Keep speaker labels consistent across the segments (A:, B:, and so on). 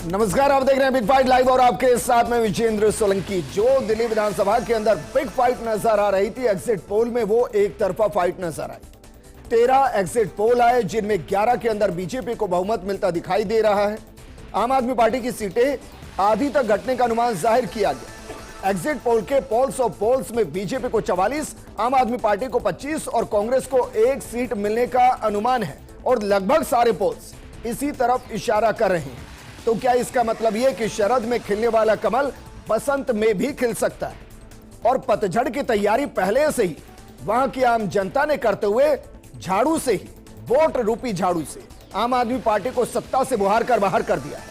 A: नमस्कार, आप देख रहे हैं बिग फाइट लाइव और आपके साथ में विजेंद्र सोलंकी। जो दिल्ली विधानसभा के अंदर बिग फाइट नजर आ रही थी एग्जिट पोल में, वो एक तरफा फाइट नजर आई। 13 एग्जिट पोल आए जिनमें 11 के अंदर बीजेपी को बहुमत मिलता दिखाई दे रहा है। आम आदमी पार्टी की सीटें आधी तक घटने का अनुमान जाहिर किया गया। एग्जिट पोल के पोल्स ऑफ पोल्स में बीजेपी को 44, आम आदमी पार्टी को 25 और कांग्रेस को 1 सीट मिलने का अनुमान है और लगभग सारे पोल्स इसी तरफ इशारा कर रहे हैं। तो क्या इसका मतलब यह कि शरद में खिलने वाला कमल बसंत में भी खिल सकता है? और पतझड़ की तैयारी पहले से ही वहां की आम जनता ने करते हुए झाड़ू से ही, वोट रूपी झाड़ू से आम आदमी पार्टी को सत्ता से बुहार कर बाहर कर दिया है।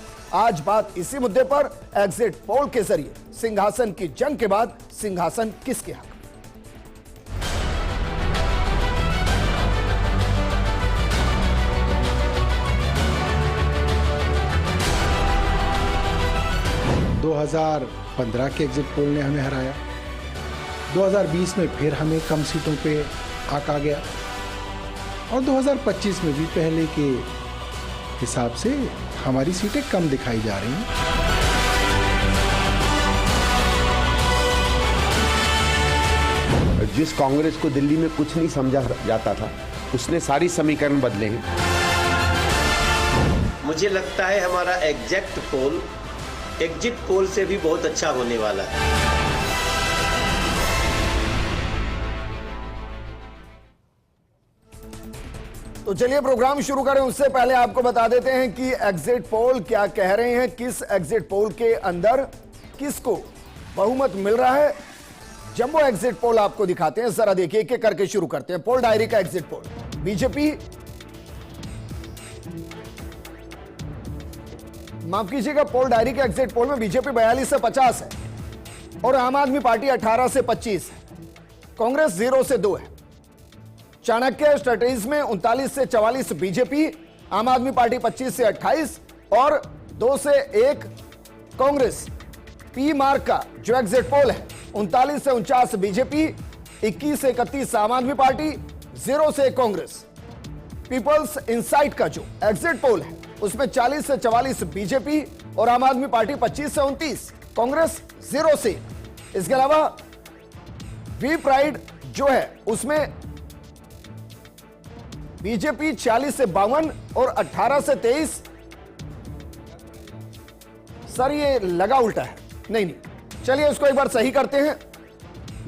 A: आज बात इसी मुद्दे पर एग्जिट पोल के जरिए सिंहासन की जंग के बाद सिंहासन किसके हक?
B: 2015 के एग्जिट पोल ने हमें हराया। 2020 में फिर हमें कम सीटों पे आका गया और 2025 में भी पहले के हिसाब से हमारी सीटें कम दिखाई जा रही हैं।
C: जिस कांग्रेस को दिल्ली में कुछ नहीं समझा जाता था, उसने सारी समीकरण बदले हैं।
D: मुझे लगता है हमारा एग्जिट पोल से भी बहुत अच्छा होने वाला है।
A: तो चलिए प्रोग्राम शुरू करें। उससे पहले आपको बता देते हैं कि एग्जिट पोल क्या कह रहे हैं, किस एग्जिट पोल के अंदर किसको बहुमत मिल रहा है। जंबो एग्जिट पोल आपको दिखाते हैं, जरा देखिए, एक एक करके शुरू करते हैं। पोल डायरी का एग्जिट पोल, बीजेपी, माफ कीजिएगा, पोल डायरी के एग्जिट पोल में बीजेपी 42 से 50 है और आम आदमी पार्टी 18 से 25 है। कांग्रेस 0 से 2 है। चाणक्य स्ट्रेटेजीज में 39 से 44 बीजेपी, आम आदमी पार्टी 25 से 28 और 2 से 1 कांग्रेस। पी मार्क का जो एग्जिट पोल है 39 से 49 बीजेपी, 21 से 31 आम आदमी पार्टी, 0 से 1 कांग्रेस। पीपल्स इंसाइट का जो एग्जिट पोल है उसमें 40 से 44 बीजेपी और आम आदमी पार्टी 25 से 29, कांग्रेस 0 से। इसके अलावा वी प्राइड जो है उसमें बीजेपी 40 से 52 और 18 से 23। सर ये लगा उल्टा है, नहीं, चलिए इसको एक बार सही करते हैं।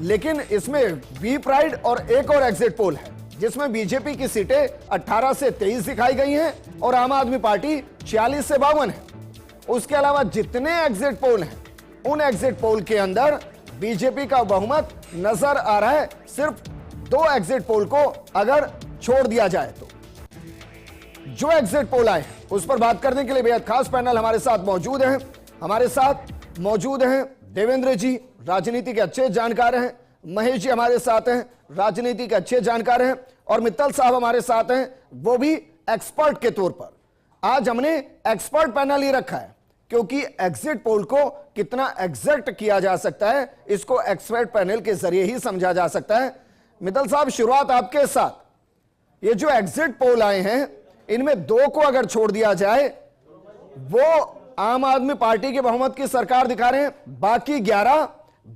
A: लेकिन इसमें वी प्राइड और एक और एग्जिट पोल है जिसमें बीजेपी की सीटें 18 से 23 दिखाई गई हैं और आम आदमी पार्टी 46 से 52 है। उसके अलावा जितने एग्जिट पोल हैं उन एग्जिट पोल के अंदर बीजेपी का बहुमत नजर आ रहा है, सिर्फ 2 एग्जिट पोल को अगर छोड़ दिया जाए तो। जो एग्जिट पोल आए उस पर बात करने के लिए बेहद खास पैनल हमारे साथ मौजूद हैं। हमारे साथ मौजूद हैं देवेंद्र जी, राजनीति के अच्छे जानकार हैं। महेश जी हमारे साथ हैं, राजनीति के अच्छे जानकार हैं। और मित्तल साहब हमारे साथ हैं, वो भी एक्सपर्ट के तौर पर। आज हमने एक्सपर्ट पैनल ही रखा है क्योंकि एग्जिट पोल को कितना एग्जैक्ट किया जा सकता है इसको एक्सपर्ट पैनल के जरिए ही समझा जा सकता है। मित्तल साहब, शुरुआत आपके साथ। ये जो एग्जिट पोल आए हैं इनमें 2 को अगर छोड़ दिया जाए, वो आम आदमी पार्टी की बहुमत की सरकार दिखा रहे हैं, बाकी 11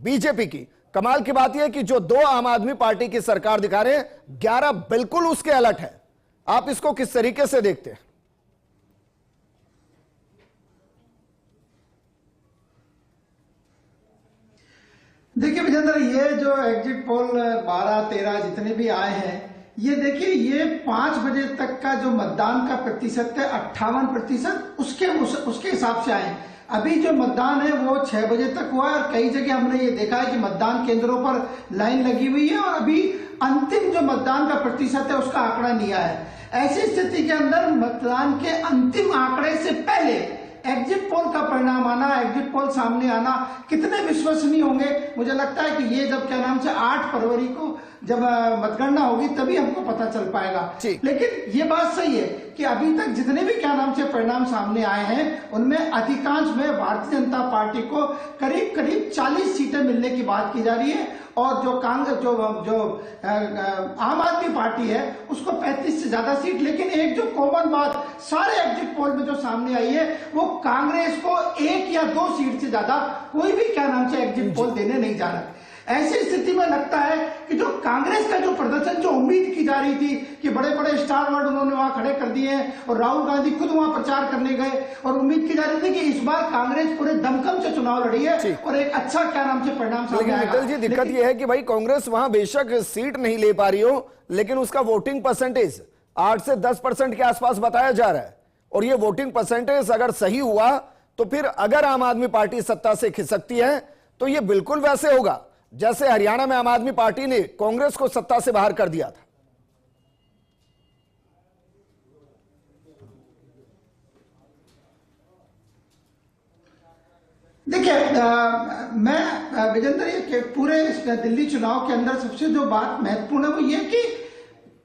A: बीजेपी की। कमाल की बात यह है कि जो 2 आम आदमी पार्टी की सरकार दिखा रहे हैं, 11 बिल्कुल उसके अलर्ट है। आप इसको किस तरीके से देखते हैं?
E: देखिए विजेंद्र, ये जो एग्जिट पोल 12-13 जितने भी आए हैं, ये देखिए, ये 5 बजे तक का जो मतदान का प्रतिशत है 58%, उसके हिसाब से आए। अभी जो मतदान है वो 6 बजे तक हुआ है और कई जगह हमने ये देखा है कि मतदान केंद्रों पर लाइन लगी हुई है और अभी अंतिम जो मतदान का प्रतिशत है उसका आंकड़ा नहीं आया है। ऐसी स्थिति के अंदर मतदान के अंतिम आंकड़े से पहले एग्जिट पोल का परिणाम आना, एग्जिट पोल सामने आना कितने विश्वसनीय होंगे, मुझे लगता है कि ये जब क्या नाम से 8 फरवरी को जब मतगणना होगी तभी हमको पता चल पाएगा। लेकिन ये बात सही है कि अभी तक जितने भी क्या नाम से परिणाम सामने आए हैं उनमें अधिकांश में भारतीय जनता पार्टी को करीब करीब 40 सीटें मिलने की बात की जा रही है और जो कांग्रेस जो आम आदमी पार्टी है उसको 35 से ज्यादा सीट। लेकिन एक जो कॉमन बात सारे एग्जिट पोल में जो सामने आई है वो कांग्रेस को 1 या 2 सीट से ज्यादा कोई भी क्या नाम से एग्जिट पोल देने नहीं जा रहा। ऐसी स्थिति में लगता है कि जो कांग्रेस का जो प्रदर्शन जो उम्मीद की जा रही थी कि बड़े बड़े स्टार वर्ड उन्होंने वहां खड़े कर दिए हैं और राहुल गांधी खुद वहां प्रचार करने गए और उम्मीद की जा रही थी कि इस बार कांग्रेस पूरे दमखम से चुनाव लड़ी है और एक अच्छा क्या नाम से परिणाम सामने आएगा।
A: विठल जी, दिक्कत यह है कि भाई कांग्रेस वहां बेशक सीट नहीं ले पा रही हो, लेकिन उसका वोटिंग परसेंटेज 8 से 10% के आसपास बताया जा रहा है और ये वोटिंग परसेंटेज अगर सही हुआ तो फिर अगर आम आदमी पार्टी सत्ता से खिसकती है तो ये बिल्कुल वैसे होगा जैसे हरियाणा में आम आदमी पार्टी ने कांग्रेस को सत्ता से बाहर कर दिया था।
E: देखिए मैं विजेंद्र ये कि पूरे इस दिल्ली चुनाव के अंदर सबसे जो बात महत्वपूर्ण है वो ये कि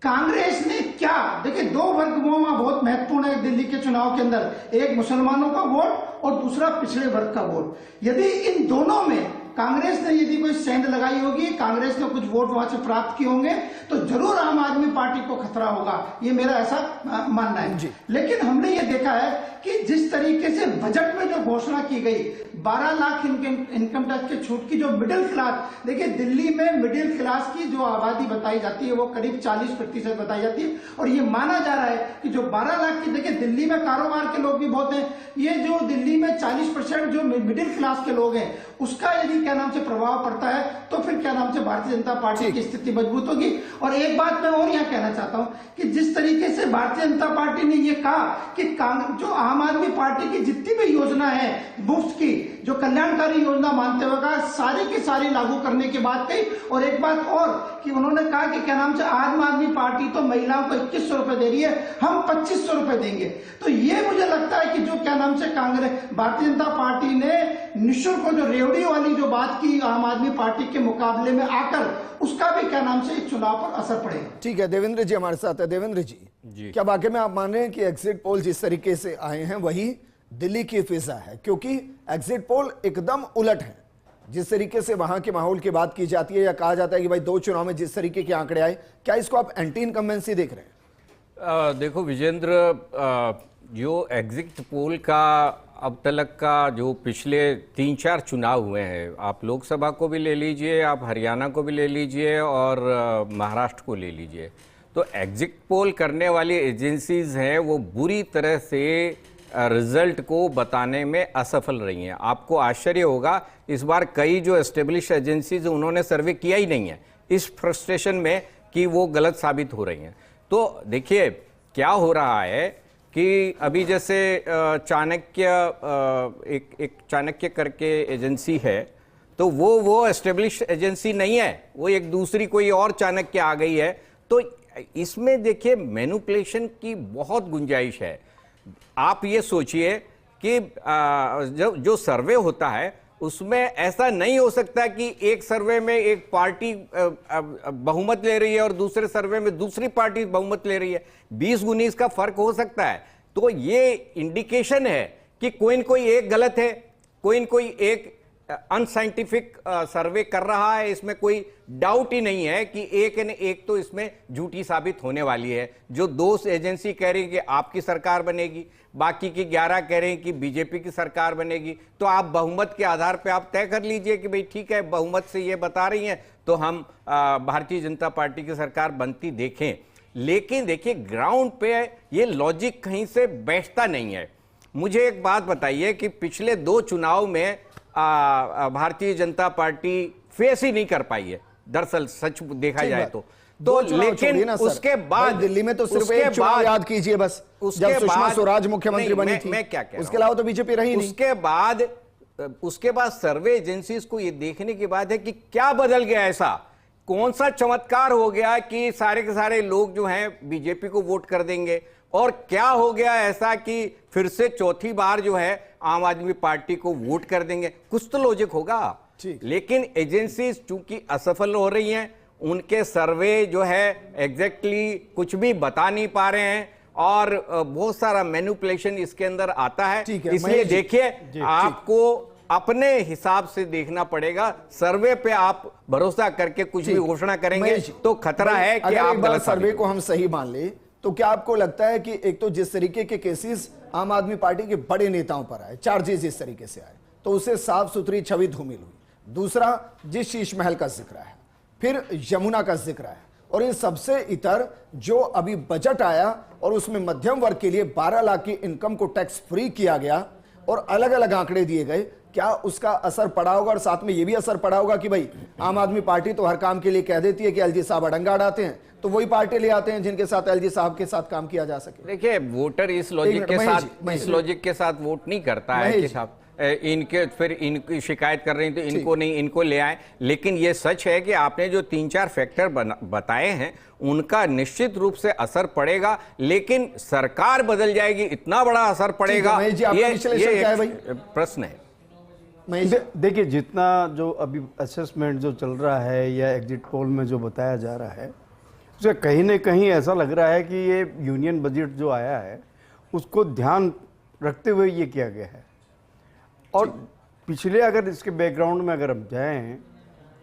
E: कांग्रेस ने क्या, देखिए 2 वर्ग वहां बहुत महत्वपूर्ण है दिल्ली के चुनाव के अंदर, एक मुसलमानों का वोट और दूसरा पिछड़े वर्ग का वोट। यदि इन दोनों में कांग्रेस ने यदि कोई सेंध लगाई होगी, कांग्रेस ने कुछ वोट वहां से प्राप्त किए होंगे तो जरूर आम आदमी पार्टी को खतरा होगा, ये मेरा ऐसा मानना है। लेकिन हमने ये देखा है कि जिस तरीके से बजट में जो घोषणा की गई 12 लाख इनकम टैक्स के छूट की, जो मिडिल क्लास, देखिए दिल्ली में मिडिल क्लास की जो आबादी बताई जाती है वो करीब 40% बताई जाती है और ये माना जा रहा है कि जो 12 लाख की, देखिए दिल्ली में कारोबार के लोग भी बहुत हैं, ये जो दिल्ली में 40% जो मिडिल क्लास के लोग हैं उसका यदि क्या नाम से प्रभाव पड़ता है तो फिर क्या नाम से भारतीय जनता पार्टी की स्थिति मजबूत होगी। और एक बात मैं और यहाँ कहना चाहता हूं कि जिस तरीके से भारतीय जनता पार्टी ने ये कहा कि जो आम आदमी पार्टी की जितनी भी योजना है मुफ्त की, जो कल्याणकारी योजना मानते हुए कहा सारी की सारी लागू करने की बात कही। और एक बात और कि उन्होंने कहा कि क्या नाम से आम आदमी पार्टी तो महिलाओं को 2100 रुपए दे रही है, हम 2500 रुपए देंगे। तो ये मुझे लगता है कि जो क्या नाम से कांग्रेस भारतीय जनता पार्टी ने निःशुल्क जो रेवड़ी वाली जो बात की आम आदमी पार्टी के मुकाबले में आकर, उसका भी क्या नाम से इस चुनाव पर असर पड़ेगा।
A: ठीक है, देवेंद्र जी हमारे साथ है। देवेंद्र जी, क्या वाकई में आप मान रहे हैं कि एग्जिट पोल जिस तरीके से आए हैं वही दिल्ली की फिजा है? क्योंकि एग्जिट पोल एकदम उलट है, जिस तरीके से वहां के माहौल की बात की जाती है या कहा जाता है कि भाई 2 चुनाव में जिस तरीके के आंकड़े आए, क्या इसको आप एंटी इनकम्बेंसी देख रहे हैं?
F: देखो विजेंद्र, जो एग्जिट पोल का अब तक का जो पिछले 3-4 चुनाव हुए हैं, आप लोकसभा को भी ले लीजिए, आप हरियाणा को भी ले लीजिए और महाराष्ट्र को ले लीजिए, तो एग्जिट पोल करने वाली एजेंसीज हैं वो बुरी तरह से रिजल्ट को बताने में असफल रही हैं। आपको आश्चर्य होगा, इस बार कई जो एस्टेब्लिश एजेंसीज उन्होंने सर्वे किया ही नहीं है, इस फ्रस्ट्रेशन में कि वो गलत साबित हो रही हैं। तो देखिए क्या हो रहा है कि अभी जैसे चाणक्य, एक चाणक्य करके एजेंसी है, तो वो एस्टेब्लिश एजेंसी नहीं है, वो एक दूसरी कोई और चाणक्य आ गई है। तो इसमें देखिए मैनिपुलेशन की बहुत गुंजाइश है। आप ये सोचिए कि जो सर्वे होता है उसमें ऐसा नहीं हो सकता कि एक सर्वे में एक पार्टी बहुमत ले रही है और दूसरे सर्वे में दूसरी पार्टी बहुमत ले रही है, 20-19 का फर्क हो सकता है। तो ये इंडिकेशन है कि कोई न कोई एक गलत है, कोई न कोई एक अनसाइंटिफिक सर्वे कर रहा है। इसमें कोई डाउट ही नहीं है कि एक न एक तो इसमें झूठी साबित होने वाली है। जो 2 एजेंसी कह रही है कि आपकी सरकार बनेगी, बाकी की 11 कह रहे हैं कि बीजेपी की सरकार बनेगी, तो आप बहुमत के आधार पे आप तय कर लीजिए कि भाई ठीक है, बहुमत से ये बता रही हैं तो हम भारतीय जनता पार्टी की सरकार बनती देखें। लेकिन देखिए ग्राउंड पे ये लॉजिक कहीं से बैठता नहीं है। मुझे एक बात बताइए कि पिछले 2 चुनाव में भारतीय जनता पार्टी फेस ही नहीं कर पाई है, दरअसल सच देखा जाए तो लेकिन उसके बाद
A: दिल्ली में तो सिर्फ एक चुनाव याद कीजिए बस, जब सुषमा स्वराज मुख्यमंत्री बनी थी,
F: मैं क्या कह रहा हूं,
A: उसके अलावा तो बीजेपी रही नहीं।
F: उसके बाद सर्वे एजेंसीज को ये देखने की बात है कि क्या बदल गया, ऐसा कौन सा चमत्कार हो गया कि सारे के सारे लोग जो हैं बीजेपी को वोट कर देंगे, और क्या हो गया ऐसा कि फिर से चौथी बार जो है आम आदमी पार्टी को वोट कर देंगे। कुछ तो लॉजिक होगा। लेकिन एजेंसीज चूंकि असफल हो रही हैं, उनके सर्वे जो है एग्जैक्टली कुछ भी बता नहीं पा रहे हैं, और बहुत सारा मैनिपुलेशन इसके अंदर आता है।
A: ठीक है,
F: इसलिए
A: महेश जी।
F: देखिए, आपको अपने हिसाब से देखना पड़ेगा। सर्वे पे आप भरोसा करके कुछ भी घोषणा करेंगे
A: महेश जी,
F: तो खतरा है कि
A: अगर
F: आप
A: एक बार
F: गलत
A: सर्वे को हम सही मान ले तो क्या आपको लगता है कि एक तो जिस तरीके के केसेस आम आदमी पार्टी के बड़े नेताओं पर आए, चार्जेस इस तरीके से आए, तो उससे साफ सुथरी छवि धूमिल हुई। दूसरा, जिस शीश महल का जिक्र है, फिर यमुना का जिक्र है, और इन सबसे इतर जो अभी बजट आया और उसमें मध्यम वर्ग के लिए 12 लाख की इनकम को टैक्स फ्री किया गया और अलग अलग आंकड़े दिए गए, क्या उसका असर पड़ा होगा? और साथ में यह भी असर पड़ा होगा कि भाई आम आदमी पार्टी तो हर काम के लिए कह देती है कि एलजी साहब अड़ंगा अड़ाते हैं, तो वही पार्टी ले आते हैं जिनके साथ एलजी साहब के साथ काम किया जा सके।
F: देखिए, वोटर इस लॉजिक के साथ वोट नहीं करता है कि साहब इनके फिर इनकी शिकायत कर रही तो इनको नहीं, इनको ले आए। लेकिन ये सच है कि आपने जो 3-4 फैक्टर बताए हैं उनका निश्चित रूप से असर पड़ेगा, लेकिन सरकार बदल जाएगी इतना बड़ा असर पड़ेगा, ये प्रश्न है।
G: देखिए, जितना जो अभी असेसमेंट जो चल रहा है या एग्जिट पोल में जो बताया जा रहा है, उससे कहीं ना कहीं ऐसा लग रहा है कि ये यूनियन बजट जो आया है उसको ध्यान रखते हुए ये किया गया है। और पिछले अगर इसके बैकग्राउंड में अगर हम जाएं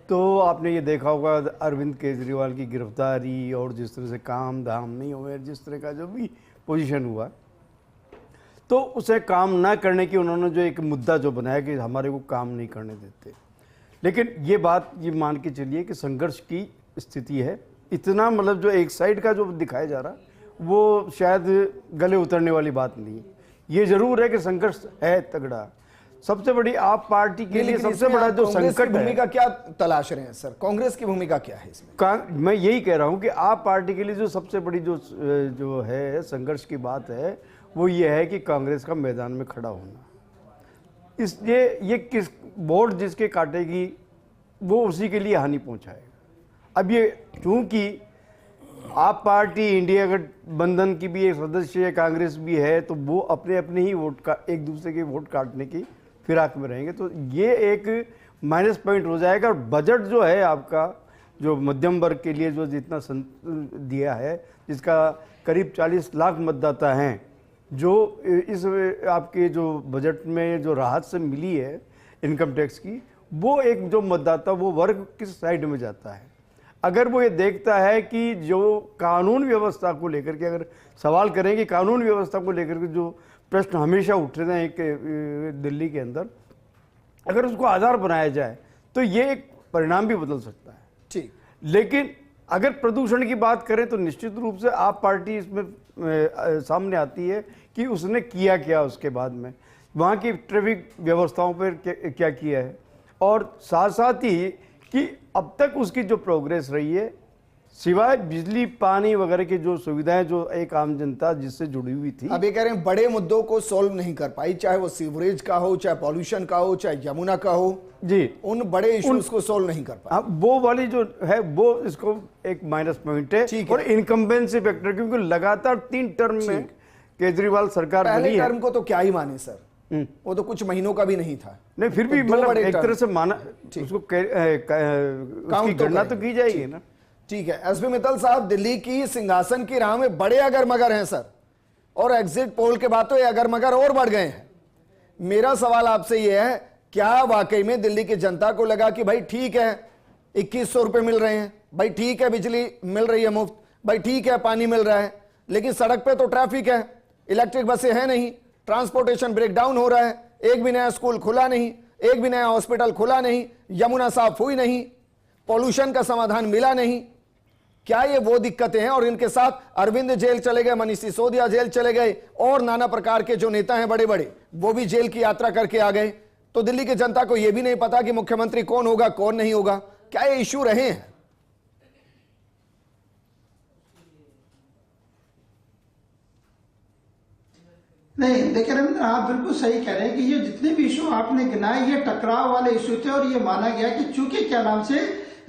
G: तो आपने ये देखा होगा अरविंद केजरीवाल की गिरफ्तारी और जिस तरह से काम धाम नहीं हुए, जिस तरह का जो भी पोजीशन हुआ, तो उसे काम ना करने की उन्होंने जो एक मुद्दा जो बनाया कि हमारे को काम नहीं करने देते। लेकिन ये बात ये मान के चलिए कि संघर्ष की स्थिति है। इतना मतलब जो एक साइड का जो दिखाया जा रहा वो शायद गले उतरने वाली बात नहीं है। ये जरूर है कि संघर्ष है तगड़ा। सबसे बड़ी आप पार्टी के लिए सबसे बड़ा जो संकट है,
A: भूमिका क्या तलाश रहे हैं सर? कांग्रेस की भूमिका क्या है इसमें?
G: मैं यही कह रहा हूं कि आप पार्टी के लिए जो सबसे बड़ी जो है संघर्ष की बात है वो ये है कि कांग्रेस का मैदान में खड़ा होना। इसलिए ये किस वोट जिसके काटेगी वो उसी के लिए हानि पहुंचाएगा। अब ये चूंकि आप पार्टी इंडिया गठबंधन की भी एक सदस्य है, कांग्रेस भी है, तो वो अपने अपने ही वोट का एक दूसरे के वोट काटने की फिराक में रहेंगे, तो ये एक माइनस पॉइंट हो जाएगा। और बजट जो है आपका जो मध्यम वर्ग के लिए जो जितना दिया है, जिसका करीब 40 लाख मतदाता हैं, जो इस आपके जो बजट में जो राहत से मिली है इनकम टैक्स की, वो एक जो मतदाता वो वर्ग किस साइड में जाता है। अगर वो ये देखता है कि जो कानून व्यवस्था को लेकर के अगर सवाल करें कि कानून व्यवस्था को लेकर के जो प्रश्न हमेशा उठ रहे हैं एक दिल्ली के अंदर, अगर उसको आधार बनाया जाए तो ये एक परिणाम भी बदल सकता है।
A: ठीक,
G: लेकिन अगर प्रदूषण की बात करें तो निश्चित रूप से आप पार्टी इसमें सामने आती है कि उसने किया क्या, उसके बाद में वहाँ की ट्रैफिक व्यवस्थाओं पर क्या किया है, और साथ साथ ही कि अब तक उसकी जो प्रोग्रेस रही है, सिवाय बिजली पानी वगैरह की जो सुविधाएं जो एक आम जनता जिससे जुड़ी हुई थी।
A: अब ये कह रहे हैं बड़े मुद्दों को सॉल्व नहीं कर पाई, चाहे वो सीवरेज का हो, चाहे पॉल्यूशन का हो, चाहे यमुना का हो
G: जी,
A: उन बड़े इश्यूज को सॉल्व नहीं कर पाई।
G: वो वाली जो है वो इसको एक माइनस पॉइंट है। और इनकम्बेंसी फैक्टर, क्योंकि लगातार 3 टर्म में केजरीवाल सरकार बनी है।
A: पहले टर्म को तो क्या ही माने सर, वो तो कुछ महीनों का भी नहीं था।
G: नहीं, फिर भी मतलब एक तरह से माना उसको उसकी गणना तो की जाएगी ना।
A: ठीक है, एसपी मित्तल साहब, दिल्ली की सिंहासन की राह में बड़े अगर मगर हैं सर, और एग्जिट पोल के बाद तो ये अगर मगर और बढ़ गए हैं। मेरा सवाल आपसे ये है, क्या वाकई में दिल्ली की जनता को लगा कि भाई ठीक है 2100 रुपए मिल रहे हैं, भाई ठीक है बिजली मिल रही है मुफ्त, भाई ठीक है पानी मिल रहा है, लेकिन सड़क पे तो ट्रैफिक है, इलेक्ट्रिक बसें हैं नहीं, ट्रांसपोर्टेशन ब्रेकडाउन हो रहा है, एक भी नया स्कूल खुला नहीं, एक भी नया हॉस्पिटल खुला नहीं, यमुना साफ हुई नहीं, पॉल्यूशन का समाधान मिला नहीं। क्या ये वो दिक्कतें हैं? और इनके साथ अरविंद जेल चले गए, मनीष सिसोदिया जेल चले गए, और नाना प्रकार के जो नेता हैं बड़े बड़े वो भी जेल की यात्रा करके आ गए। तो दिल्ली की जनता को यह भी नहीं पता कि मुख्यमंत्री कौन होगा कौन नहीं होगा। क्या ये इश्यू रहे हैं?
E: नहीं, देखिए रविंद्र, आप बिल्कुल सही कह रहे हैं कि ये जितने भी इशू आपने गिनाए ये टकराव वाले इशू थे, और ये माना गया कि चूंकि क्या नाम से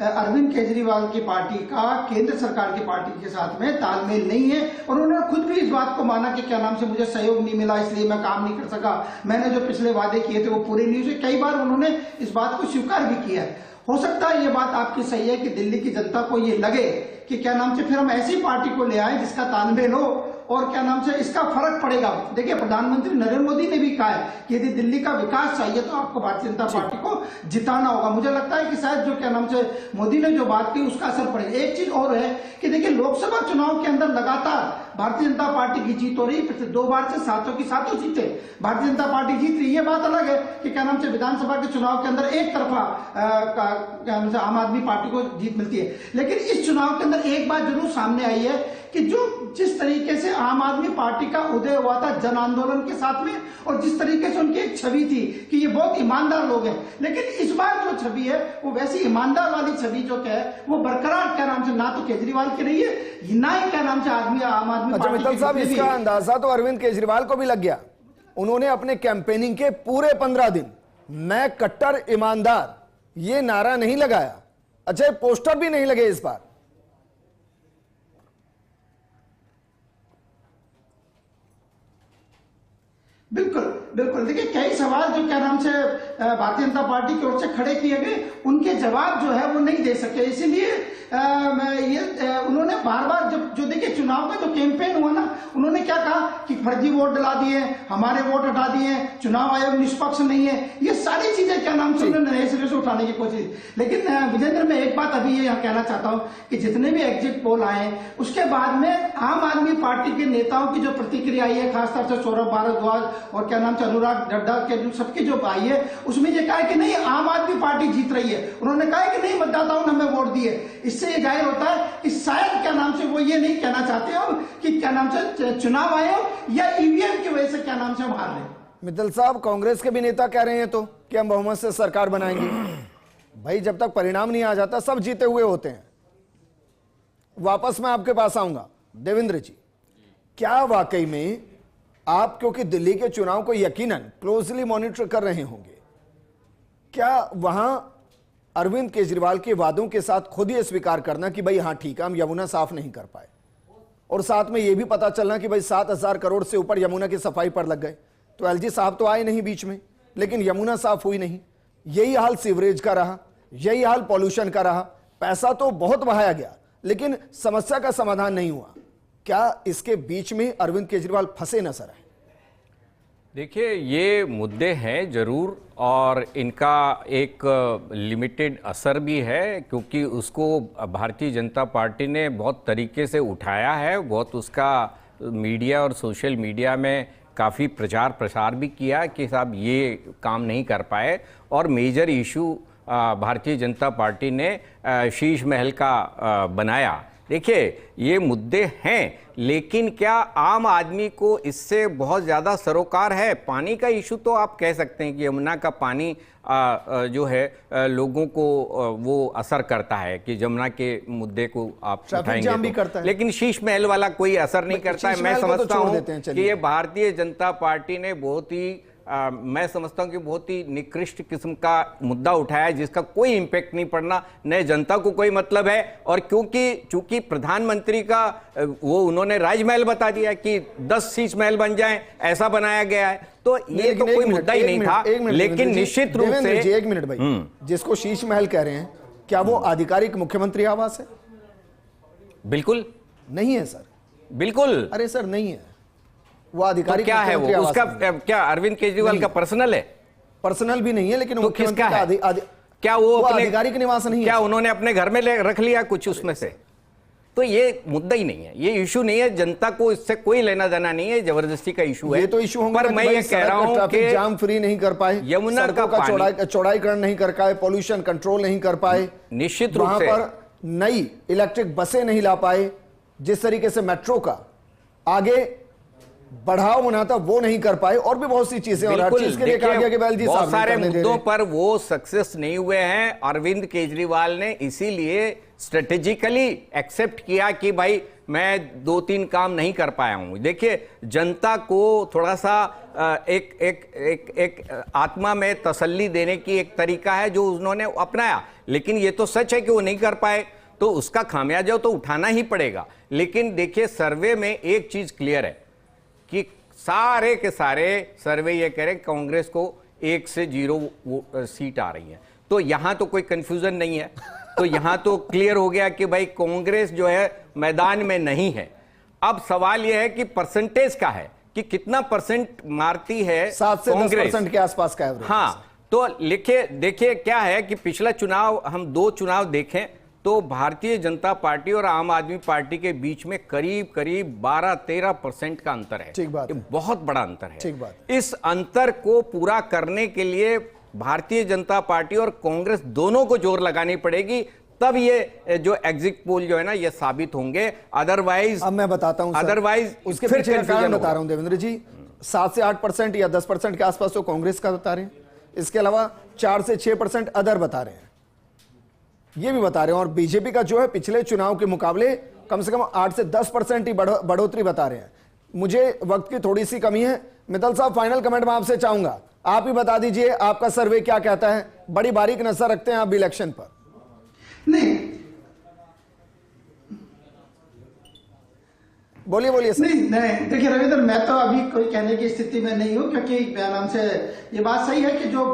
E: अरविंद केजरीवाल की पार्टी का केंद्र सरकार की पार्टी के साथ में तालमेल नहीं है, और उन्होंने खुद भी इस बात को माना कि क्या नाम से मुझे सहयोग नहीं मिला इसलिए मैं काम नहीं कर सका, मैंने जो पिछले वादे किए थे वो पूरे नहीं हुए। कई बार उन्होंने इस बात को स्वीकार भी किया है। हो सकता है ये बात आपकी सही है कि दिल्ली की जनता को ये लगे कि क्या नाम से फिर हम ऐसी पार्टी को ले आए जिसका तालमेल हो और क्या नाम से इसका फर्क पड़ेगा। देखिए प्रधानमंत्री नरेंद्र मोदी ने भी कहा है कि यदि दिल्ली का विकास चाहिए तो आपको भारतीय जनता पार्टी को जिताना होगा। मुझे लगता है कि शायद जो क्या नाम से मोदी ने जो बात की उसका असर पड़ेगा। एक चीज और है कि देखिए लोकसभा चुनाव के अंदर लगातार भारतीय जनता पार्टी की जीत हो रही है, पिछले 2 बार से 7 की 7 जीते भारतीय जनता पार्टी जीत रही है। ये बात अलग है कि क्या नाम से विधानसभा के चुनाव के अंदर एक तरफा क्या नाम से आम आदमी पार्टी को जीत मिलती है। लेकिन इस चुनाव के अंदर एक बात जरूर सामने आई है कि जिस तरीके से आम आदमी पार्टी का उदय हुआ था जन आंदोलन के साथ में, और जिस तरीके से उनकी एक छवि थी कि ये बहुत ईमानदार लोग हैं, लेकिन इस बार जो छवि है वो वैसी ईमानदार वाली छवि जो क्या है वो बरकरार क्या नाम से ना तो केजरीवाल की रही है ना ही क्या नाम से आम आदमी
A: अच्छा मित्तल साहब, इसका अंदाजा तो अरविंद केजरीवाल को भी लग गया। उन्होंने अपने कैंपेनिंग के पूरे 15 दिन मैं कट्टर ईमानदार ये नारा नहीं लगाया। अच्छा पोस्टर भी नहीं लगे इस बार।
E: बिल्कुल बिल्कुल। देखिए कई सवाल जो क्या नाम से भारतीय जनता पार्टी की ओर से खड़े किए गए उनके जवाब जो है वो नहीं दे सके। इसीलिए उन्होंने बार बार जो देखिए चुनाव का जो कैंपेन हुआ ना, उन्होंने क्या कहा कि फर्जी वोट डला दिए, हमारे वोट हटा दिए, चुनाव आयोग निष्पक्ष नहीं है, ये सारी चीजें क्या नाम से उन्होंने नए सिरे से उठाने की कोशिश। लेकिन विजेंद्र मैं एक बात अभी ये यहाँ कहना चाहता हूँ कि जितने भी एग्जिट पोल आए उसके बाद में आम आदमी पार्टी के नेताओं की जो प्रतिक्रिया आई है, खासतौर से सौरभ भारद्वाज और क्या नाम से अनुराग डड्डा के सबकी जो आई है उसमें ये कहा कि नहीं आम आदमी पार्टी जीत रही है। उन्होंने कहा कि नहीं मतदाताओं ने हमें वोट दिए। इससे ये जाहिर होता है कि शायद क्या नाम से वो ये नहीं कहना चाहते हो कि क्या नाम से चुनाव आयोग या ईवीएम की वजह से क्या नाम से हम हार रहे।
A: मित्तल साहब, कांग्रेस के भी नेता कह रहे हैं तो कि हम बहुमत से सरकार बनाएंगे। भाई जब तक परिणाम नहीं आ जाता सब जीते हुए होते हैं। वापस मैं आपके पास आऊंगा। देवेंद्र जी, क्या वाकई में आप, क्योंकि दिल्ली के चुनाव को यकीनन क्लोजली मॉनिटर कर रहे होंगे, क्या वहां अरविंद केजरीवाल के वादों के साथ खुद ये स्वीकार करना कि भाई हाँ ठीक है हम यमुना साफ नहीं कर पाए, और साथ में ये भी पता चलना कि भाई 7,000 करोड़ से ऊपर यमुना की सफाई पर लग गए, तो एलजी साहब तो आए नहीं बीच में, लेकिन यमुना साफ हुई नहीं। यही हाल सीवरेज का रहा, यही हाल पॉल्यूशन का रहा। पैसा तो बहुत बहाया गया लेकिन समस्या का समाधान नहीं हुआ। क्या इसके बीच में अरविंद केजरीवाल फंसे नजर आए?
F: देखिए ये मुद्दे हैं जरूर, और इनका एक लिमिटेड असर भी है, क्योंकि उसको भारतीय जनता पार्टी ने बहुत तरीके से उठाया है, बहुत उसका मीडिया और सोशल मीडिया में काफ़ी प्रचार प्रसार भी किया कि साहब ये काम नहीं कर पाए। और major issue Bharatiya Janata party ने शीश महल का बनाया। देखिए ये मुद्दे हैं, लेकिन क्या आम आदमी को इससे बहुत ज़्यादा सरोकार है? पानी का इशू तो आप कह सकते हैं कि यमुना का पानी जो है लोगों को वो असर करता है कि यमुना के मुद्दे को आप उठाएंगे, लेकिन शीश महल वाला कोई असर नहीं करता है। मैं समझता हूँ कि ये भारतीय जनता पार्टी ने बहुत ही मैं समझता हूं कि बहुत ही निकृष्ट किस्म का मुद्दा उठाया है, जिसका कोई इंपैक्ट नहीं पड़ना, न जनता को कोई मतलब है। और चूंकि प्रधानमंत्री का वो उन्होंने राजमहल बता दिया कि 10 शीश महल बन जाएं, ऐसा बनाया गया है, तो ये तो कोई मुद्दा ही नहीं था। लेकिन निश्चित रूप से
A: एक मिनट भाई, जिसको शीश महल कह रहे हैं, क्या वो आधिकारिक मुख्यमंत्री आवास है?
F: बिल्कुल
A: नहीं है सर,
F: बिल्कुल।
A: अरे सर नहीं है, वो आधिकारिक।
F: तो क्या है वो? उसका क्या अरविंद केजरीवाल का पर्सनल है?
A: पर्सनल भी नहीं है, लेकिन
F: तो किसका है? क्या वो अपने
A: आधिकारिक निवास नहीं है?
F: क्या उन्होंने अपने घर में रख लिया कुछ उसमें से? तो ये मुद्दा ही नहीं है, ये इशू नहीं है। जनता को इससे कोई लेना देना नहीं है, जबरदस्ती का इशू है।
A: ये तो इशू होगा,
F: पर मैं ये कह रहा हूं कि
A: जाम फ्री नहीं कर पाए,
F: यमुना का
A: चौड़ाईकरण नहीं कर पाए, पॉल्यूशन कंट्रोल नहीं कर पाए,
F: निश्चित रूप से
A: पर नई इलेक्ट्रिक बसें नहीं ला पाए, जिस तरीके से मेट्रो का आगे बढ़ाव होना था वो नहीं कर पाए, और भी बहुत सी चीजें। और हर चीज के लिए कहा गया कि बैल जी
F: बहुत सारे मुद्दों पर वो सक्सेस नहीं हुए हैं। अरविंद केजरीवाल ने इसीलिए स्ट्रेटेजिकली एक्सेप्ट किया कि भाई मैं 2-3 काम नहीं कर पाया हूं। देखिए जनता को थोड़ा सा एक आत्मा में तसल्ली देने की एक तरीका है जो उन्होंने अपनाया, लेकिन ये तो सच है कि वो नहीं कर पाए, तो उसका खामियाजा तो उठाना ही पड़ेगा। लेकिन देखिए सर्वे में एक चीज क्लियर है कि सारे के सारे सर्वे ये कह रहे हैं कांग्रेस को 1 से 0 सीट आ रही है। तो यहां तो कोई कंफ्यूजन नहीं है, तो यहां तो क्लियर हो गया कि भाई कांग्रेस जो है मैदान में नहीं है। अब सवाल यह है कि परसेंटेज का है कि कितना परसेंट मारती है
A: 7 से 10%
F: कांग्रेस
A: के आसपास का एवरेज।
F: हाँ, तो लिखे देखिए क्या है कि पिछला चुनाव, हम 2 चुनाव देखें तो भारतीय जनता पार्टी और आम आदमी पार्टी के बीच में करीब करीब 12-13% का अंतर है।
A: ठीक बात
F: ये
A: है।
F: बहुत बड़ा अंतर है।
A: ठीक बात।
F: इस अंतर को पूरा करने के लिए भारतीय जनता पार्टी और कांग्रेस दोनों को जोर लगानी पड़ेगी, तब ये जो एग्जिट पोल जो है ना ये साबित होंगे। अदरवाइज
A: अब मैं बताता हूं सर,
F: अदरवाइज
A: उसके
F: फिर
A: पीछे का कारण
F: confusion
A: बता रहा हूं देवेंद्र जी। 7 से 8% या 10% के आसपास तो कांग्रेस का बता रहे हैं, इसके अलावा 4 से 6% अदर बता रहे हैं, ये भी बता रहे हैं। और बीजेपी का जो है पिछले चुनाव के मुकाबले कम से कम 8 से 10% ही बढ़ोतरी बता रहे हैं। मुझे वक्त की थोड़ी सी कमी है, मित्तल साहब फाइनल कमेंट में आपसे चाहूंगा, आप ही बता दीजिए आपका सर्वे क्या कहता है। बड़ी बारीक नजर रखते हैं आप भी इलेक्शन पर।
E: नहीं
A: बोलिए सर।
E: नहीं देखिए रविंद्र, मैं तो अभी कोई कहने की स्थिति में नहीं हूं, क्योंकि क्या नाम से ये बात सही है कि जो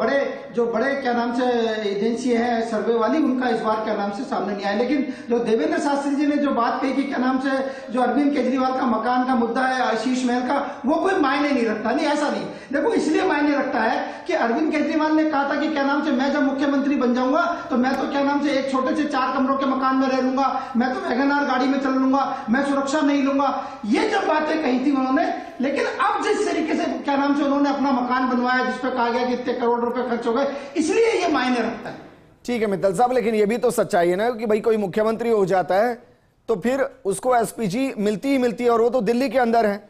E: बड़े क्या नाम से एजेंसी है सर्वे वाली, उनका इस बार क्या नाम से सामने नहीं आया। लेकिन जो देवेंद्र शास्त्री जी ने जो बात कही कि क्या नाम से जो अरविंद केजरीवाल का मकान का मुद्दा है, आशीष महल का, वो कोई मायने नहीं रखता। नहीं, ऐसा नहीं। देखो इसलिए मायने रखता है कि अरविंद केजरीवाल ने कहा था कि क्या नाम से मैं जब मुख्यमंत्री बन जाऊंगा तो मैं तो क्या नाम से एक छोटे से 4 कमरों के मकान में रह लूंगा, मैं तो वैगन आर गाड़ी में चल लूंगा, मैं सुरक्षा नहीं लूंगा, ये जब बातें कही थी उन्होंने। लेकिन अब जिस तरीके से क्या नाम से उन्होंने अपना मकान बनवाया, जिसपे कहा गया कि इतने करोड़ रुपए खर्च हो गए, इसलिए ये मायने रखता है।
A: ठीक है मित्तल साहब, लेकिन ये भी तो सच्चाई है ना कि भाई कोई मुख्यमंत्री हो जाता है तो फिर उसको एसपीजी मिलती ही मिलती है, और वो तो दिल्ली के अंदर है।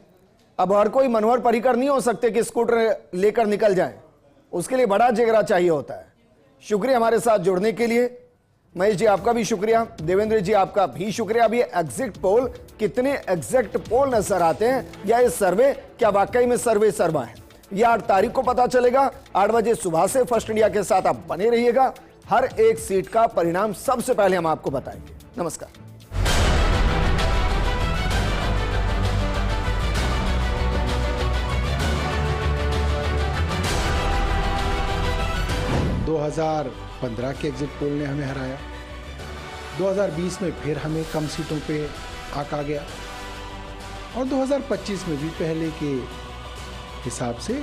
A: अब हर कोई मनोहर पर्रिकर नहीं हो सकते कि स्कूटर लेकर निकल जाए, उसके लिए बड़ा जिगरा चाहिए होता है। शुक्रिया हमारे साथ जुड़ने के लिए। महेश जी आपका भी शुक्रिया, देवेंद्र जी आपका भी शुक्रिया। अब ये एग्जिट पोल कितने एग्जैक्ट पोल नजर आते हैं, या ये सर्वे क्या वाकई में सर्वे सर्मा है, ये 8 तारीख को पता चलेगा। 8 बजे सुबह से फर्स्ट इंडिया के साथ आप बने रहिएगा। हर एक सीट का परिणाम सबसे पहले हम आपको बताएंगे। नमस्कार।
B: 2015 के एग्जिट पोल ने हमें हराया, 2020 में फिर हमें कम सीटों पे आका गया, और 2025 में भी पहले के हिसाब से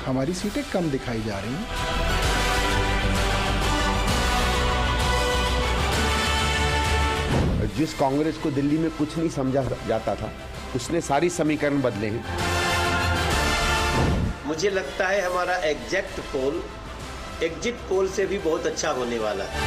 B: हमारी सीटें कम दिखाई जा रही हैं।
C: जिस कांग्रेस को दिल्ली में कुछ नहीं समझा जाता था, उसने सारी समीकरण बदले हैं।
D: मुझे लगता है हमारा एग्जिट पोल से भी बहुत अच्छा होने वाला है।